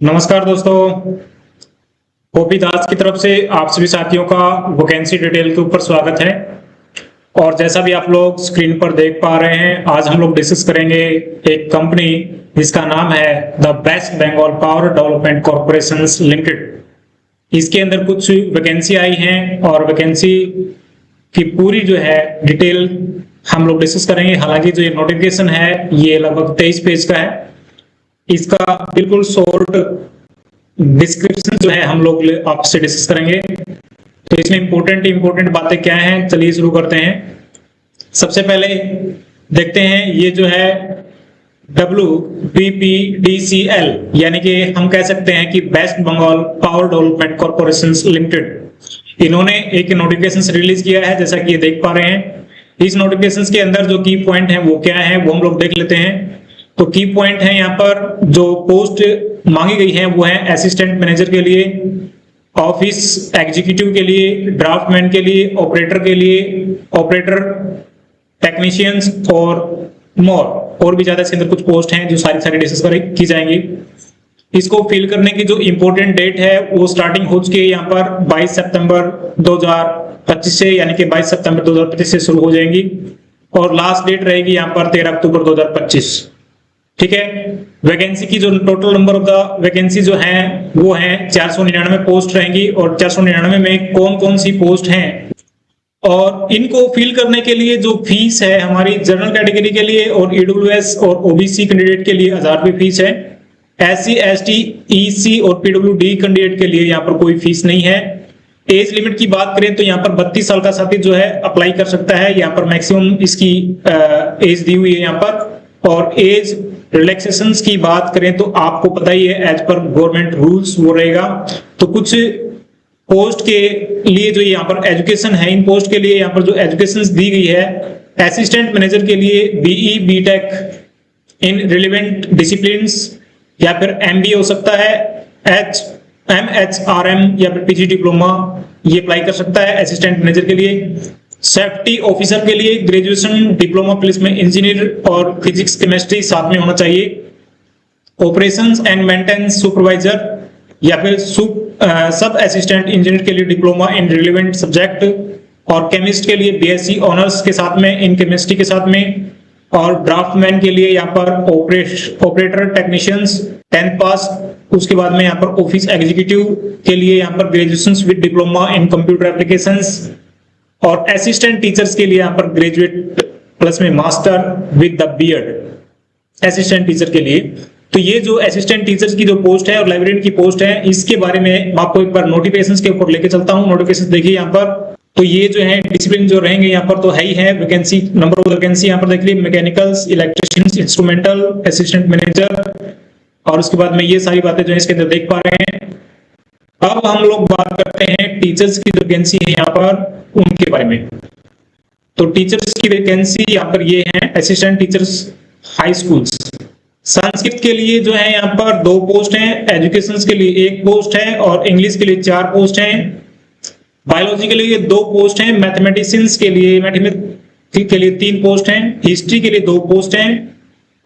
नमस्कार दोस्तों। ओपी दास की तरफ से आप सभी साथियों का वैकेंसी डिटेल के ऊपर स्वागत है। और जैसा भी आप लोग स्क्रीन पर देख पा रहे हैं, आज हम लोग डिस्कस करेंगे एक कंपनी जिसका नाम है the West Bengal power development corporation limited. इसके अंदर कुछ वैकेंसी आई हैं और वैकेंसी की पूरी जो है डिटेल हम लोग डिस्कस करेंगे। हालांकि जो ये नोटिफिकेशन है ये लगभग 23 पेज का है। इसका बिल्कुल शॉर्ट डिस्क्रिप्शन जो है हम लोग आपसे डिस्कस करेंगे। तो इसमें इंपॉर्टेंट बातें क्या हैं, चलिए शुरू करते हैं। सबसे पहले देखते हैं ये जो है WBPDCL यानी कि हम कह सकते हैं कि West Bengal power development corporation limited, इन्होंने एक नोटिफिकेशन रिलीज किया है जैसा कि ये देख पा रहे हैं। इस नोटिफिकेशन के अंदर जो की पॉइंट है वो क्या है वो हम लोग देख लेते हैं। तो की पॉइंट है, यहाँ पर जो पोस्ट मांगी गई है वो है असिस्टेंट मैनेजर के लिए, ऑफिस एग्जीक्यूटिव के लिए, ड्राफ्टमैन के लिए, ऑपरेटर के लिए, ऑपरेटर टेक्नीशियंस और मोर और भी ज्यादा इसके अंदर कुछ पोस्ट हैं जो सारी डिस्कस की जाएंगी। इसको फिल करने की जो इंपॉर्टेंट डेट है वो स्टार्टिंग हो चुकी है यहाँ पर 22 सितंबर 2025 से, यानी कि 22 सितंबर 2025 से शुरू हो जाएंगी और लास्ट डेट रहेगी यहाँ पर 13 अक्टूबर 2025। ठीक है। वैकेंसी की जो total number of the vacancy जो है वो है 499 पोस्ट रहेंगी। और 499 में कौन कौन सी पोस्ट हैं और इनको फिल करने के लिए जो फीस है हमारी जनरल कैटेगरी के लिए और ईडब्ल्यूएस और ओबीसी कैंडिडेट के लिए 1000 रुपये फीस है। SC ST EC और PWD कैंडिडेट के लिए यहाँ पर कोई फीस नहीं है। एज लिमिट की बात करें तो यहाँ पर 32 साल का साथी जो है अप्लाई कर सकता है। यहाँ पर मैक्सिमम इसकी एज दी हुई है यहाँ पर। और एज रिलैक्सेशंस की बात करें तो आपको पता ही है एज पर गवर्नमेंट रूल्स वो रहेगा। तो कुछ पोस्ट के लिए जो यहाँ पर एजुकेशन है, इन पोस्ट के लिए यहाँ पर जो एजुकेशन दी गई है, असिस्टेंट मैनेजर के लिए BE BTech in relevant disciplines या फिर MBA हो सकता है, MHRM या फिर PG डिप्लोमा ये अप्लाई कर सकता है असिस्टेंट मैनेजर के लिए। सेफ्टी ऑफिसर के लिए ग्रेजुएशन डिप्लोमा प्लस में इंजीनियर और फिजिक्स केमिस्ट्री साथ में होना चाहिए। ऑपरेशंस एंड मेंटेनेंस सुपरवाइजर या फिर सब असिस्टेंट इंजीनियर के लिए डिप्लोमा इन रिलेवेंट सब्जेक्ट। और केमिस्ट के लिए BSc ऑनर्स के साथ में इन केमिस्ट्री के साथ में। और ड्राफ्टमैन के लिए यहाँ पर ऑपरेटर टेक्नीशियंस 10th पास। उसके बाद में यहाँ पर ऑफिस एग्जीक्यूटिव के लिए यहाँ पर graduation with diploma in computer applications. और असिस्टेंट टीचर्स के लिए यहाँ पर ग्रेजुएट प्लस में master with the BEd assistant teacher के लिए। तो ये जो असिस्टेंट टीचर्स की जो पोस्ट है और लाइब्रेरियन की पोस्ट है, इसके बारे में मैं आपको एक बार नोटिफिकेशंस के ऊपर लेके चलता हूँ। नोटिफिकेशन देखिए यहाँ पर। तो ये जो है डिसिप्लिन जो रहेंगे यहाँ पर तो है ही है। वैकेंसी नंबर ऑफ वैकेंसी यहाँ पर देख लीजिए, mechanicals, electricians, instrumental, assistant manager. और उसके बाद में ये सारी बातें जो है इसके अंदर देख पा रहे हैं। अब हम लोग बात करते हैं टीचर्स की जो वैकेंसी है यहाँ पर उनके बारे में। तो टीचर्स की वैकेंसी यहाँ पर ये है assistant teachers high schools. Sanskrit के लिए जो है यहाँ पर 2 पोस्ट हैं, एजुकेशन के लिए 1 पोस्ट है और इंग्लिश के लिए 4 पोस्ट हैं। बायोलॉजी के लिए 2 पोस्ट हैं, मैथमेटिशियंस के लिए 3 पोस्ट हैं, हिस्ट्री के लिए 2 पोस्ट हैं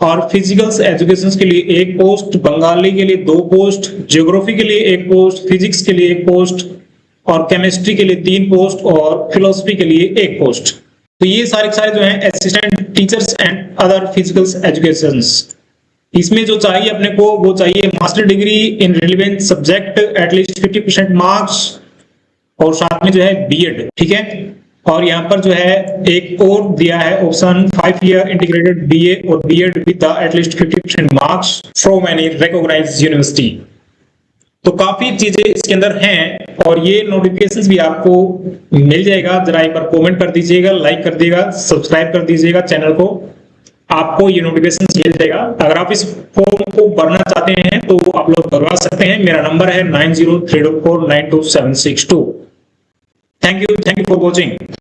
और फिजिकल्स एजुकेशन के लिए 1 पोस्ट, बंगाली के लिए 2 पोस्ट, ज्योग्राफी के लिए 1 पोस्ट, फिजिक्स के लिए 1 पोस्ट और केमिस्ट्री के लिए 3 पोस्ट और फिलोसफी के लिए 1 पोस्ट। तो ये सारे जो हैं assistant teachers and other physicals educations. इसमें जो चाहिए अपने को वो चाहिए master degree in relevant subject at least 50% marks और साथ में जो है बीएड। ठीक है। और यहाँ पर जो है एक और दिया है ऑप्शन 5 ईयर इंटीग्रेटेड BA और BEd with at least 50% marks from any recognized university. तो काफी चीजें इसके अंदर हैं और ये नोटिफिकेशंस भी आपको मिल जाएगा। जरा एक बार कमेंट कर दीजिएगा, लाइक कर दीजिएगा, सब्सक्राइब कर दीजिएगा चैनल को, आपको ये नोटिफिकेशन मिल जाएगा। अगर आप इस फॉर्म को भरना चाहते हैं तो आप लोग भरवा सकते हैं। मेरा नंबर है 9032492762। Thank you for watching.